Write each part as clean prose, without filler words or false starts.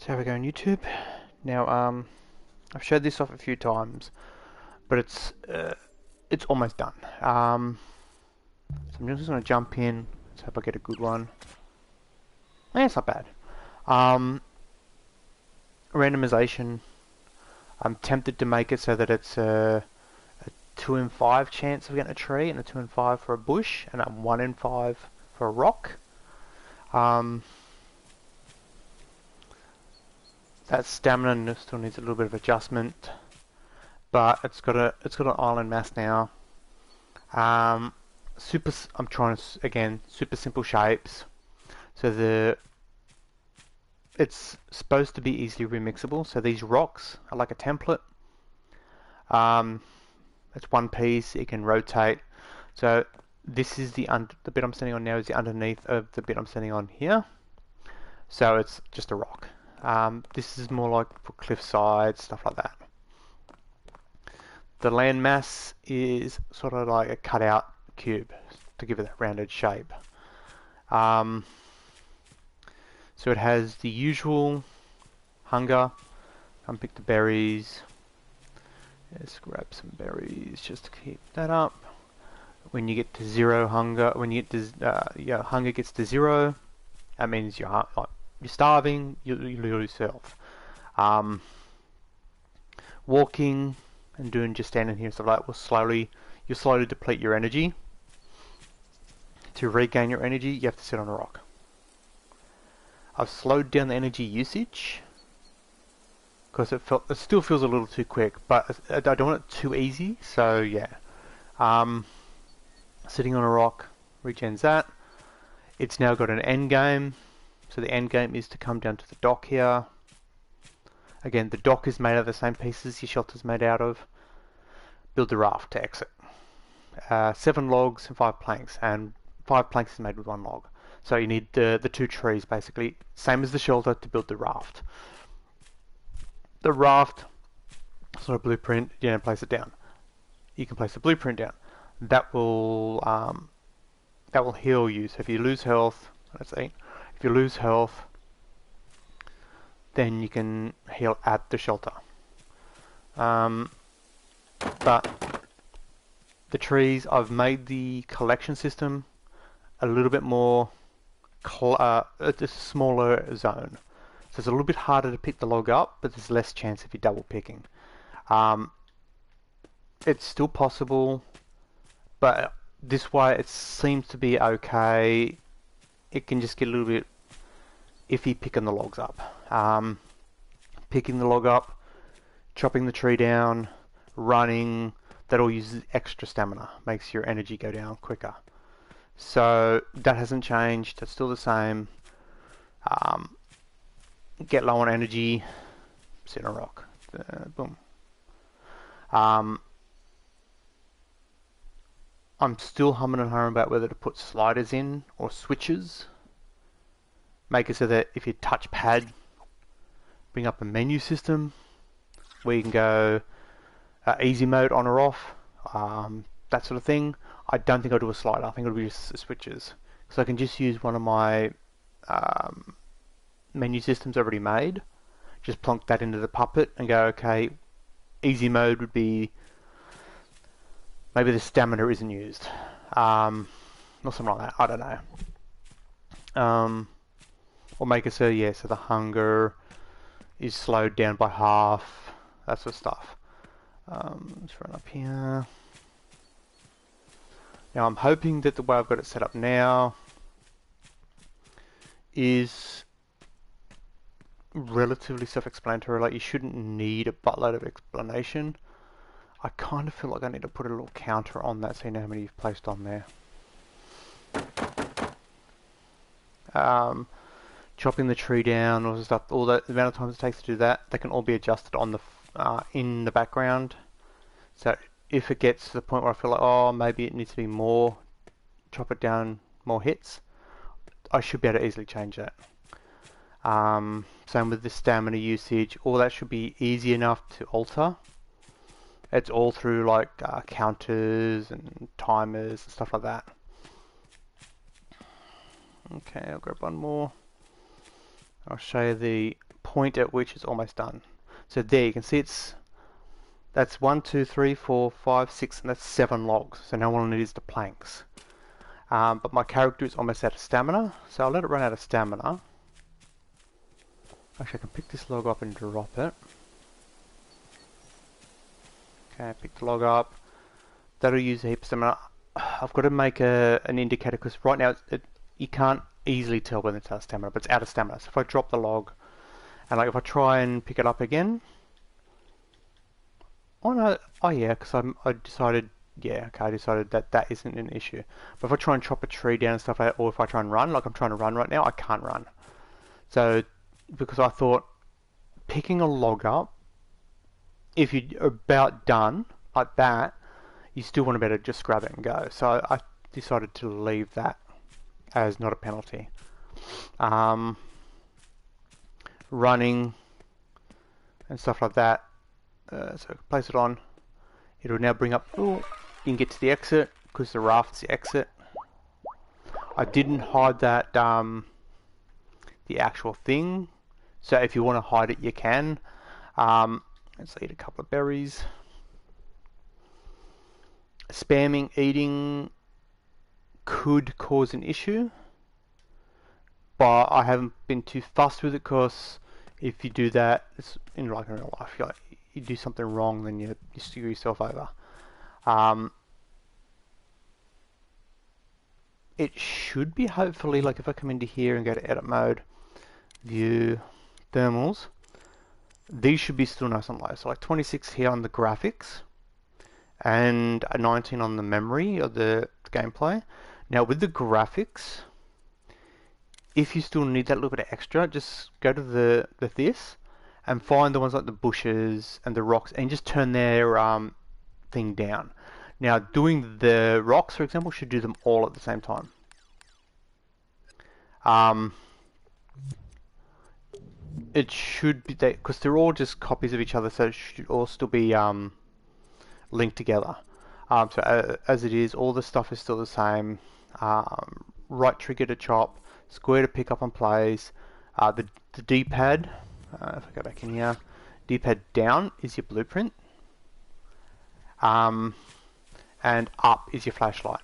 So how we go on YouTube. Now, I've showed this off a few times, but it's almost done. So I'm just going to jump in. Let's hope I get a good one. It's not bad. Randomization. I'm tempted to make it so that it's a 2 in 5 chance of getting a tree, and a 2 in 5 for a bush, and a 1 in 5 for a rock. That stamina still needs a little bit of adjustment, but it's got an island mass now. I'm trying to, again, super simple shapes. So it's supposed to be easily remixable. So these rocks are like a template. It's one piece. It can rotate. So this is the bit I'm standing on now is the underneath of the bit I'm standing on here. So it's just a rock. This is more like for cliff sides, stuff like that. The land mass is sort of like a cutout cube to give it that rounded shape. So it has the usual hunger. Come pick the berries. Let's grab some berries just to keep that up. When you get to zero hunger, when you get to your hunger gets to zero, that means you're starving. You lose health. Walking and doing just standing here and stuff like that will you'll slowly deplete your energy. To regain your energy, you have to sit on a rock. I've slowed down the energy usage because it still feels a little too quick, but I don't want it too easy. So yeah, sitting on a rock regens that. It's now got an end game, so the end game is to come down to the dock here. Again, the dock is made out of the same pieces your shelter's made out of. Build the raft to exit. 7 logs and 5 planks, and 5 planks is made with 1 log. So you need the 2 trees, basically, same as the shelter, to build the raft. The raft, sort of blueprint, place it down. You can place the blueprint down. That will heal you. So if you lose health, let's see, if you lose health, then you can heal at the shelter. But the trees, I've made the collection system a little bit more, a smaller zone. So it's a little bit harder to pick the log up, but there's less chance if you're double picking. It's still possible, but this way it seems to be okay. It can just get a little bit iffy picking the logs up. Picking the log up, chopping the tree down, running, that all uses extra stamina, makes your energy go down quicker. So that hasn't changed, it's still the same. Get low on energy, sit on a rock, boom. I'm still humming and hawing about whether to put sliders in or switches. Make it so that if you touch pad, bring up a menu system where you can go easy mode on or off, that sort of thing. I don't think I'll do a slider. I think it'll be just the switches. So I can just use one of my menu systems already made. Just plonk that into the puppet and go, okay, easy mode would be maybe the stamina isn't used. Or something like that. I don't know. Or make it so, yeah, so the hunger is slowed down by half. That sort of stuff. Let's run up here. Now I'm hoping that the way I've got it set up now is relatively self-explanatory. Like, you shouldn't need a buttload of explanation. I kind of feel like I need to put a little counter on that so you know how many you've placed on there. Chopping the tree down, all the stuff, all that, the amount of time it takes to do that, they can all be adjusted on the in the background. So if it gets to the point where I feel like, oh, maybe it needs to be more, chop it down more hits, I should be able to easily change that. Same with the stamina usage, all that should be easy enough to alter. It's all through like counters and timers and stuff like that. Okay, I'll grab one more. I'll show you the point at which it's almost done. So there you can see that's 1, 2, 3, 4, 5, 6, and that's 7 logs. So now all I need is the planks. But my character is almost out of stamina, so I'll let it run out of stamina. Actually, I can pick this log up and drop it. Okay, pick the log up. That'll use a heap of stamina. I've got to make an indicator because right now you can't easily tell when it's out of stamina, but it's out of stamina. So if I drop the log, and like if I try and pick it up again, oh no, oh yeah, because I decided, yeah, okay, I decided that isn't an issue. But if I try and chop a tree down and stuff like that, or if I try and run, like I'm trying to run right now, I can't run. So because I thought picking a log up, if you're about done like that, you still want to better just grab it and go. So I decided to leave that as not a penalty. Running and stuff like that. So place it on. It'll now bring up. Oh, you can get to the exit because the raft's the exit. I didn't hide that the actual thing. So if you want to hide it, you can. Let's eat a couple of berries. Spamming eating could cause an issue, but I haven't been too fussed with it because if you do that, it's in like real life, you do something wrong, then you screw yourself over. It should be hopefully like if I come into here and go to edit mode, view, thermals, these should be still nice and low. So like 26 here on the graphics and a 19 on the memory of the gameplay. Now with the graphics, if you still need that little bit of extra, just go to the this and find the ones like the bushes and the rocks and just turn their thing down. Now doing the rocks, for example, should do them all at the same time. It should be, because they're all just copies of each other, so it should all still be linked together. So as it is, all the stuff is still the same. Right trigger to chop, square to pick up and place. The D-pad, if I go back in here, D-pad down is your blueprint, and up is your flashlight.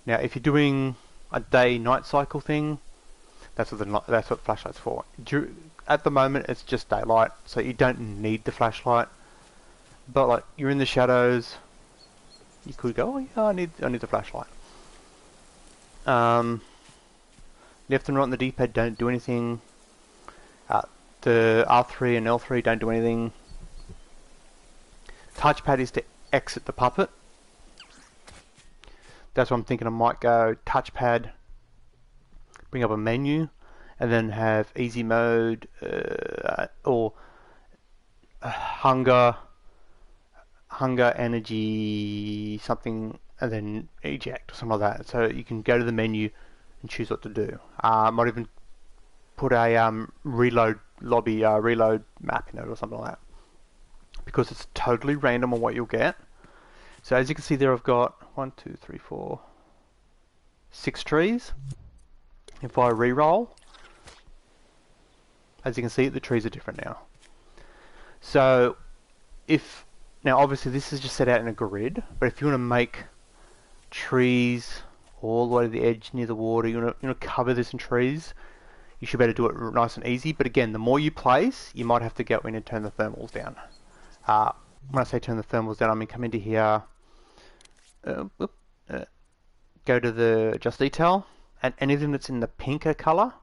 Now, if you're doing a day-night cycle thing, that's what the flashlight's for. At the moment, it's just daylight, so you don't need the flashlight. But like you're in the shadows, you could go, oh yeah, I need the flashlight. Left and right on the D-pad don't do anything. The R3 and L3 don't do anything. Touchpad is to exit the puppet. That's what I'm thinking. I might go touchpad, bring up a menu, and then have easy mode or hunger, energy, something, and then eject or something like that. So you can go to the menu and choose what to do. Might even put a reload lobby, reload map in it or something like that, because it's totally random on what you'll get. So as you can see there, I've got 1, 2, 3, 4, 6 trees. If I re-roll, as you can see, the trees are different now. So now obviously this is just set out in a grid, but if you want to make trees all the way to the edge near the water, you want to cover this in trees, you should better do it nice and easy. But again, the more you place, you might have to go in and turn the thermals down. When I say turn the thermals down, I mean come into here, go to the adjust detail, and anything that's in the pinker color,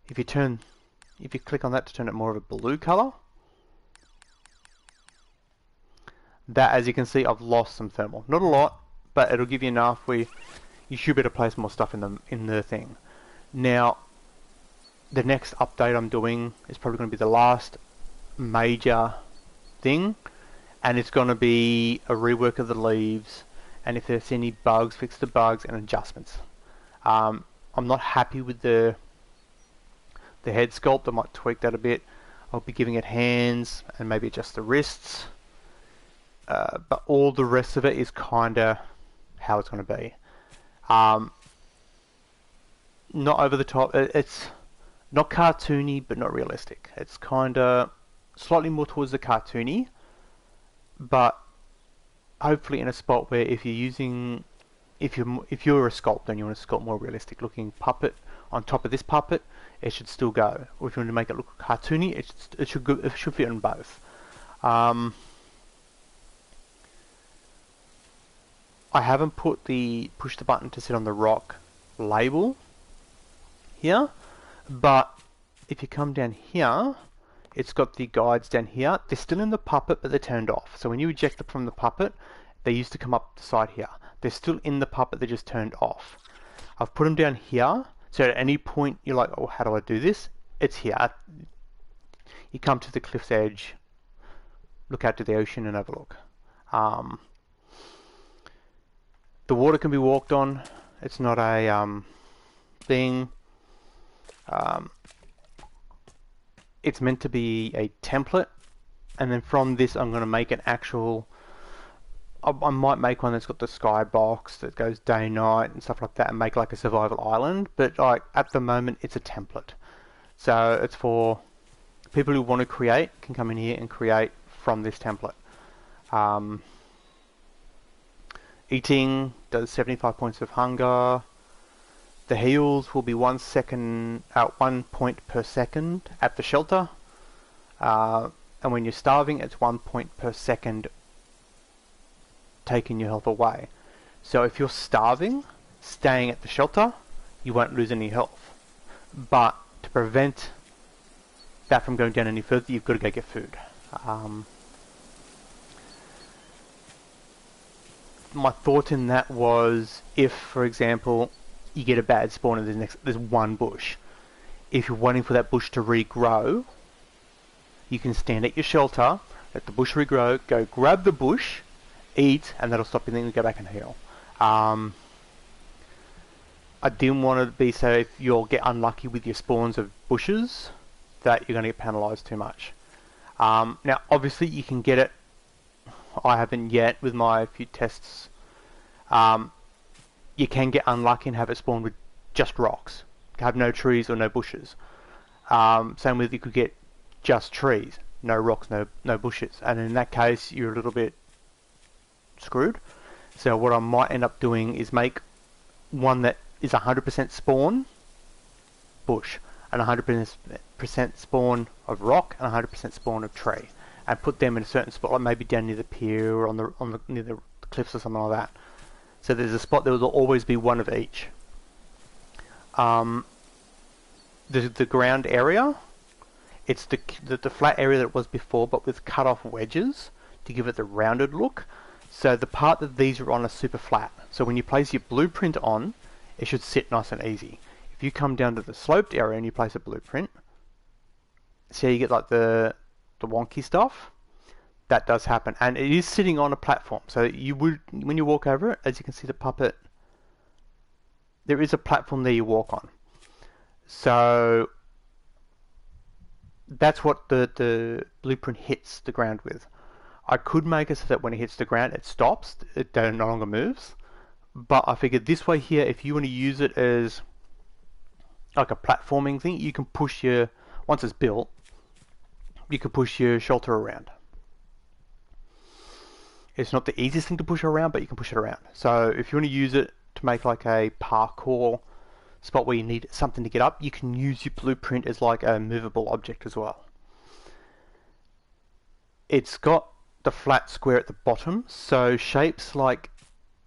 if you click on that to turn it more of a blue color, that, as you can see, I've lost some thermal. Not a lot, but it'll give you enough where you should be able to place more stuff in the thing. Now, the next update I'm doing is probably going to be the last major thing, and it's going to be a rework of the leaves, and if there's any bugs, fix the bugs and adjustments. I'm not happy with the head sculpt. I might tweak that a bit. I'll be giving it hands and maybe adjust the wrists. But all the rest of it is kinda how it's going to be. Not over the top. It's Not cartoony, but not realistic. It's kind of slightly more towards the cartoony, but hopefully in a spot where if you're a sculptor and you want to sculpt more realistic looking puppet on top of this puppet, it should still go. Or if you want to make it look cartoony, it should fit on both. I haven't put the push the button to sit on the rock label here, but if you come down here, it's got the guides down here. They're still in the puppet, but they're turned off. So when you eject them from the puppet, they used to come up the side here. They're still in the puppet, they're just turned off. I've put them down here, so at any point you're like, oh, how do I do this? It's here. You come to the cliff's edge, look out to the ocean and have a look. The water can be walked on. It's not a thing. It's meant to be a template, and then from this I'm going to make an actual... I might make one that's got the skybox that goes day night and stuff like that, and make like a survival island, but like at the moment it's a template. So it's for people who want to create, can come in here and create from this template. Eating does 75 points of hunger. The heals will be 1 point per second at the shelter, and when you're starving, it's 1 point per second taking your health away. So if you're starving, staying at the shelter, you won't lose any health. But to prevent that from going down any further, you've got to go get food. My thought in that was, if, for example, you get a bad spawn and there's one bush, if you're waiting for that bush to regrow, you can stand at your shelter, let the bush regrow, go grab the bush, eat, and that'll stop you, then you go back and heal. I didn't want it to be so if you'll get unlucky with your spawns of bushes that you're going to get penalised too much. Now obviously you can get it, I haven't yet with my few tests. You can get unlucky and have it spawn with just rocks, have no trees or no bushes. Same with, you could get just trees, no rocks, no bushes, and in that case you're a little bit screwed. So what I might end up doing is make one that is 100% spawn bush and 100% spawn of rock and 100% spawn of tree, and put them in a certain spot, like maybe down near the pier or near the cliffs or something like that. So there's a spot, there will always be one of each. The ground area, it's the flat area that it was before, but with cut off wedges to give it the rounded look. So the part that these are on are super flat. So when you place your blueprint on, it should sit nice and easy. If you come down to the sloped area and you place a blueprint, see how you get like the wonky stuff? That does happen, and it is sitting on a platform. So you would, when you walk over it, as you can see the puppet, there is a platform there you walk on. So that's what the blueprint hits the ground with. I could make it so that when it hits the ground it stops, it no longer moves. But I figured this way here, if you want to use it as like a platforming thing, you can push your, once it's built, you can push your shelter around. It's not the easiest thing to push around, but you can push it around. So if you want to use it to make like a parkour spot where you need something to get up, you can use your blueprint as like a movable object as well. It's got the flat square at the bottom, so shapes like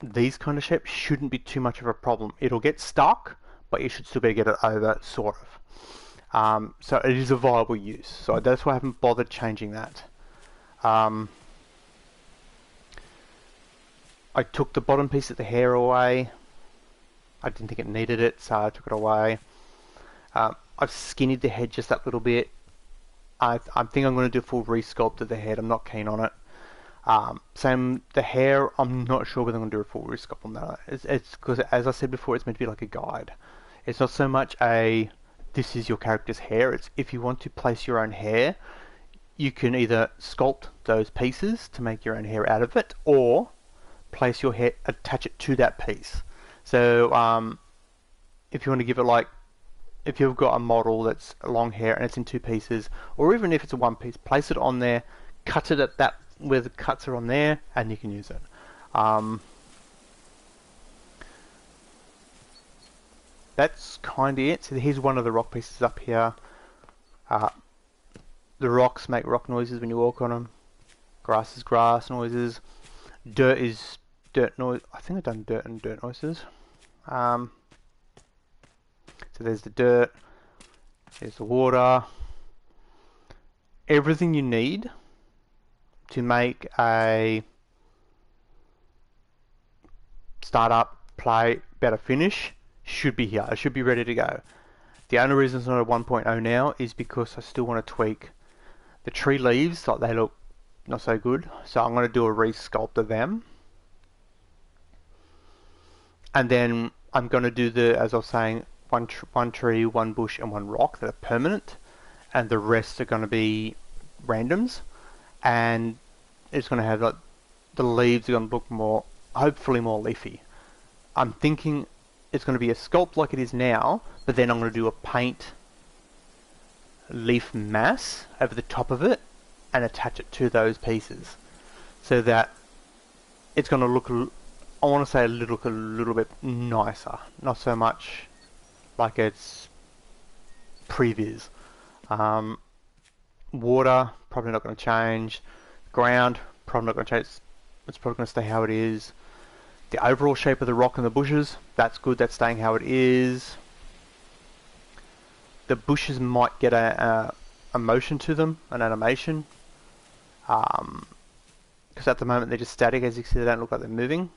these kind of shapes shouldn't be too much of a problem. It'll get stuck, but you should still be able to get it over, sort of. So it is a viable use. So that's why I haven't bothered changing that. I took the bottom piece of the hair away. I didn't think it needed it, so I took it away. I've skinnied the head just that little bit. I think I'm going to do a full resculpt of the head. I'm not keen on it. Same, the hair, I'm not sure whether I'm going to do a full resculpt on that. It's because, as I said before, it's meant to be like a guide. It's not so much a, this is your character's hair. It's if you want to place your own hair, you can either sculpt those pieces to make your own hair out of it, or place your hair, attach it to that piece. So if you want to give it like if you've got a model that's long hair and it's in 2 pieces, or even if it's a 1 piece, place it on there, cut it at that where the cuts are on there, and you can use it. That's kind of it. So here's one of the rock pieces up here. The rocks make rock noises when you walk on them. Grass is grass noises. Dirt is dirt noise. I think I've done dirt and dirt noises. So there's the dirt. There's the water. Everything you need to make a startup, play, better finish should be here. It should be ready to go. The only reason it's not a 1.0 now is because I still want to tweak the tree leaves. Like, they look not so good, so I'm going to do a resculpt of them, and then I'm going to do the, as I was saying, one tree, one bush, and one rock that are permanent, and the rest are going to be randoms, and it's going to have, like, the leaves are going to look more, hopefully more leafy. I'm thinking it's going to be a sculpt like it is now, but then I'm going to do a paint leaf mass over the top of it and attach it to those pieces, so that it's going to look, I want to say, a little bit nicer, not so much like it's previs. Water, probably not going to change. Ground, probably not going to change. It's probably going to stay how it is. The overall shape of the rock and the bushes, that's good, that's staying how it is. The bushes might get a motion to them, an animation. Because at the moment they're just static. As you can see, they don't look like they're moving.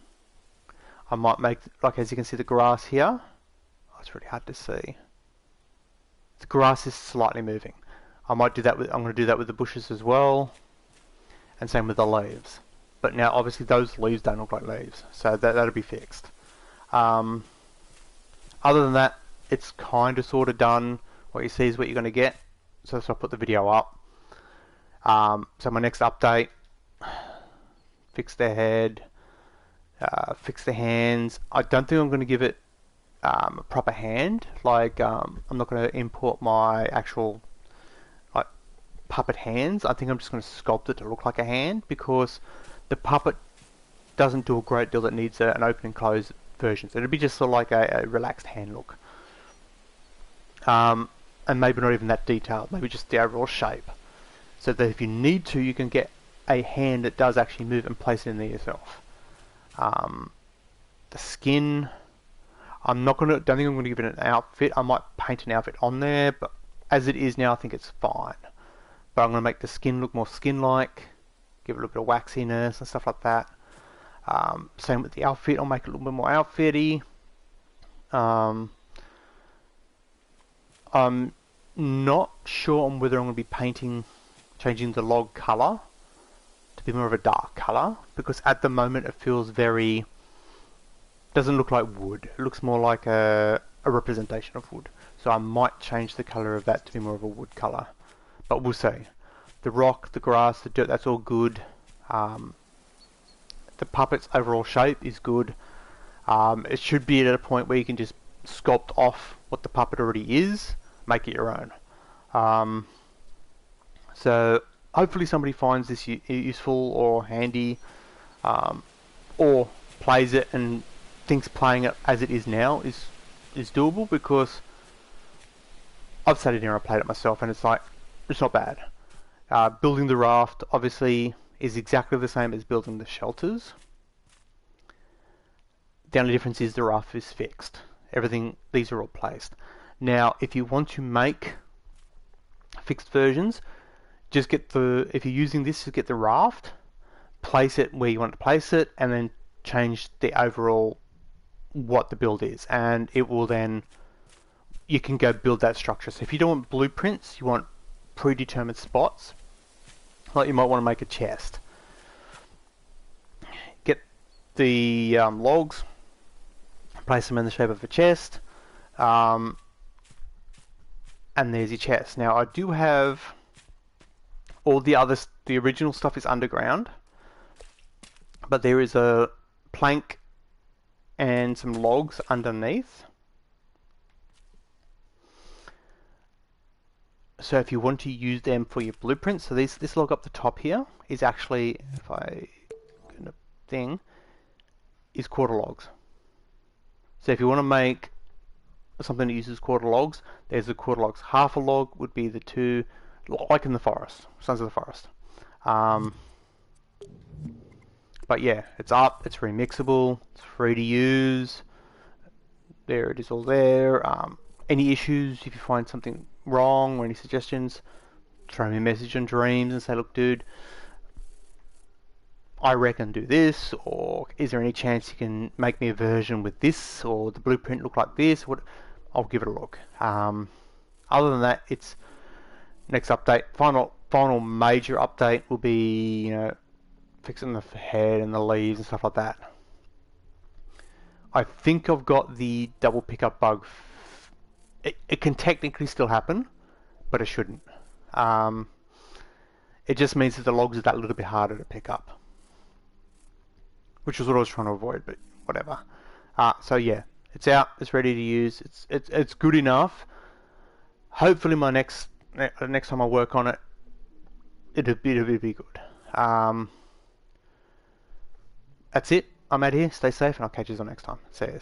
I might make, like, as you can see, the grass here. Oh, it's really hard to see. The grass is slightly moving. I might do that with, I'm going to do that with the bushes as well. And same with the leaves. But now, obviously, those leaves don't look like leaves, so that'll be fixed. Other than that, it's kind of sort of done. What you see is what you're going to get. So I'll put the video up. So my next update, fix their head, fix the hands. I don't think I'm going to give it a proper hand. Like, I'm not going to import my actual, like, puppet hands. I think I'm just going to sculpt it to look like a hand, because the puppet doesn't do a great deal that needs an open and close version. So it'll be just sort of like a relaxed hand look. And maybe not even that detailed, maybe just the overall shape. So that if you need to, you can get a hand that does actually move and place it in there yourself. The skin, don't think I'm going to give it an outfit. I might paint an outfit on there, but as it is now, I think it's fine. But I'm going to make the skin look more skin-like, give it a little bit of waxiness and stuff like that. Same with the outfit, I'll make it a little bit more outfitty. I'm not sure on whether I'm going to be changing the log colour to be more of a dark colour, because at the moment it feels doesn't look like wood. It looks more like a representation of wood. So I might change the colour of that to be more of a wood colour. But we'll see. The rock, the grass, the dirt, that's all good. The puppet's overall shape is good. It should be at a point where you can just sculpt off what the puppet already is, make it your own. So hopefully somebody finds this useful or handy, or plays it and thinks playing it as it is now is doable, because I've sat in here and played it myself, and it's like, it's not bad. Building the raft obviously is exactly the same as building the shelters. The only difference is the raft is fixed. These are all placed. Now, if you want to make fixed versions, just if you're using this, just get the raft, place it where you want to place it, and then change the overall what the build is, and it will then, you can go build that structure. So if you don't want blueprints, you want predetermined spots, like you might want to make a chest. Get the logs, place them in the shape of a chest, and there's your chest. Now I do have all the original stuff is underground, but there is a plank and some logs underneath. So if you want to use them for your blueprints, so this log up the top here is actually, if I go into thing, is quarter logs. So if you want to make something that uses quarter logs, there's the quarter logs. Half a log would be the two, like in the forest, Sons of the Forest. But yeah, it's up, it's remixable, it's free to use. There it is all there. Any issues, if you find something wrong or any suggestions, throw me a message on Dreams and say, look dude, I reckon do this, or is there any chance you can make me a version with this, or the blueprint look like this? I'll give it a look. Other than that, it's next update. Final major update will be, fixing the head and the leaves and stuff like that. I think I've got the double pickup bug. It can technically still happen, but it shouldn't. It just means that the logs are that little bit harder to pick up, which is what I was trying to avoid, but whatever. So yeah, it's out, it's ready to use, it's good enough. Hopefully my next time I work on it, it'll be good. That's it. I'm out here, stay safe, and I'll catch you next time. See you.